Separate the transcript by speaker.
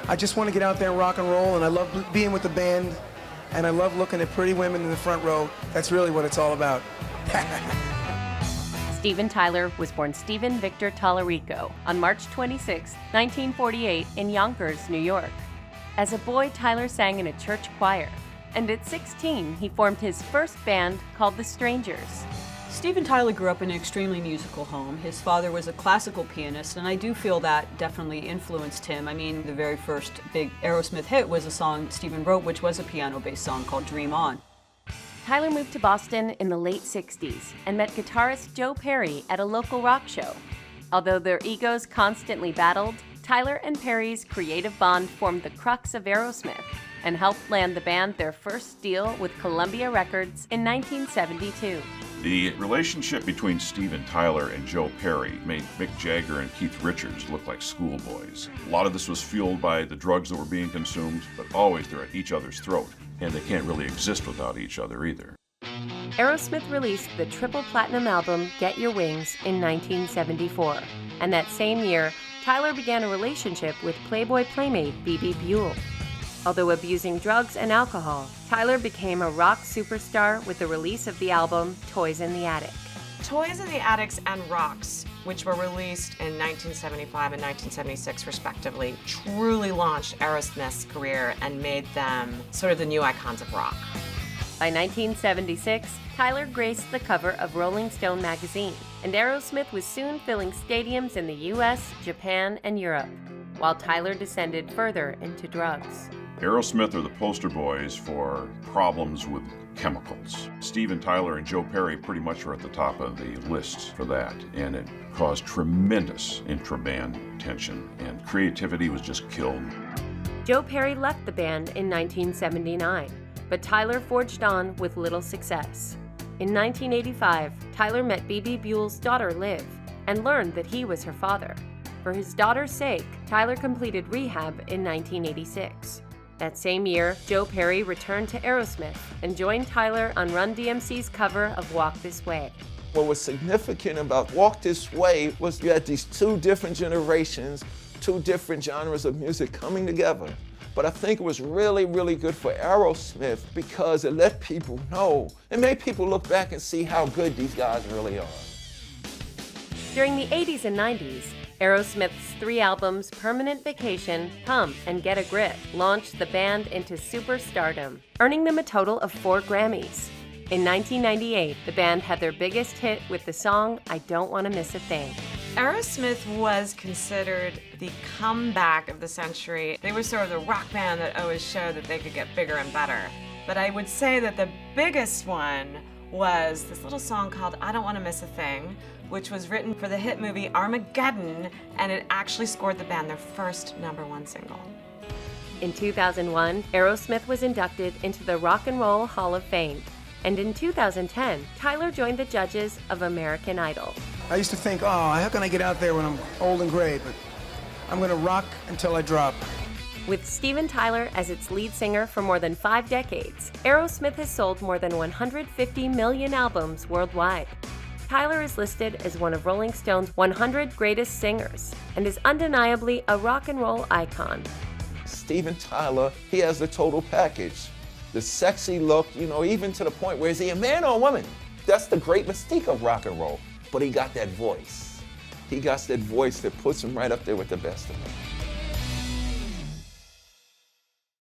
Speaker 1: I just want to get out there and rock and roll, and I love being with the band, and I love looking at pretty women in the front row. That's really what it's all about.
Speaker 2: Steven Tyler was born Stephen Victor Tallarico on March 26, 1948 in Yonkers, New York. As a boy, Tyler sang in a church choir, and at 16, he formed his first band called The Strangers.
Speaker 3: Steven Tyler grew up in an extremely musical home. His father was a classical pianist, and I do feel that definitely influenced him. I mean, the very first big Aerosmith hit was a song Steven wrote, which was a piano-based song called Dream On.
Speaker 2: Tyler moved to Boston in the late 60s and met guitarist Joe Perry at a local rock show. Although their egos constantly battled, Tyler and Perry's creative bond formed the crux of Aerosmith and helped land the band their first deal with Columbia Records in 1972.
Speaker 4: The relationship between Steven Tyler and Joe Perry made Mick Jagger and Keith Richards look like schoolboys. A lot of this was fueled by the drugs that were being consumed, but always they're at each other's throat, and they can't really exist without each other either.
Speaker 2: Aerosmith released the triple platinum album Get Your Wings in 1974, and that same year, Tyler began a relationship with Playboy playmate B.B. Buell. Although abusing drugs and alcohol, Tyler became a rock superstar with the release of the album Toys in the Attic.
Speaker 5: Toys in the Attic and Rocks, which were released in 1975 and 1976 respectively, truly launched Aerosmith's career and made them sort of the new icons of rock.
Speaker 2: By 1976, Tyler graced the cover of Rolling Stone magazine, and Aerosmith was soon filling stadiums in the US, Japan, and Europe, while Tyler descended further into drugs.
Speaker 4: Aerosmith are the poster boys for problems with chemicals. Steven Tyler and Joe Perry pretty much are at the top of the list for that, and it caused tremendous intra-band tension, and creativity was just killed.
Speaker 2: Joe Perry left the band in 1979, but Tyler forged on with little success. In 1985, Tyler met B.B. Buell's daughter, Liv, and learned that he was her father. For his daughter's sake, Tyler completed rehab in 1986. That same year, Joe Perry returned to Aerosmith and joined Tyler on Run DMC's cover of Walk This Way.
Speaker 6: What was significant about Walk This Way was you had these two different generations, two different genres of music coming together. But I think it was really, really good for Aerosmith because it let people know. It made people look back and see how good these guys really are.
Speaker 2: During the 80s and 90s, Aerosmith's 3 albums, Permanent Vacation, Pump, and Get a Grip, launched the band into superstardom, earning them a total of 4 Grammys. In 1998, the band had their biggest hit with the song I Don't Want to Miss a Thing.
Speaker 5: Aerosmith was considered the comeback of the century. They were sort of the rock band that always showed that they could get bigger and better. But I would say that the biggest one was this little song called I Don't Want to Miss a Thing, which was written for the hit movie Armageddon, and it actually scored the band their first #1 single.
Speaker 2: In 2001, Aerosmith was inducted into the Rock and Roll Hall of Fame, and in 2010, Tyler joined the judges of American Idol.
Speaker 1: I used to think, oh, how can I get out there when I'm old and gray? But I'm gonna rock until I drop.
Speaker 2: With Steven Tyler as its lead singer for more than 5 decades, Aerosmith has sold more than 150 million albums worldwide. Tyler is listed as one of Rolling Stone's 100 greatest singers and is undeniably a rock and roll icon.
Speaker 6: Steven Tyler, he has the total package. The sexy look, even to the point where is he a man or a woman? That's the great mystique of rock and roll. But he got that voice. He got that voice that puts him right up there with the best of them.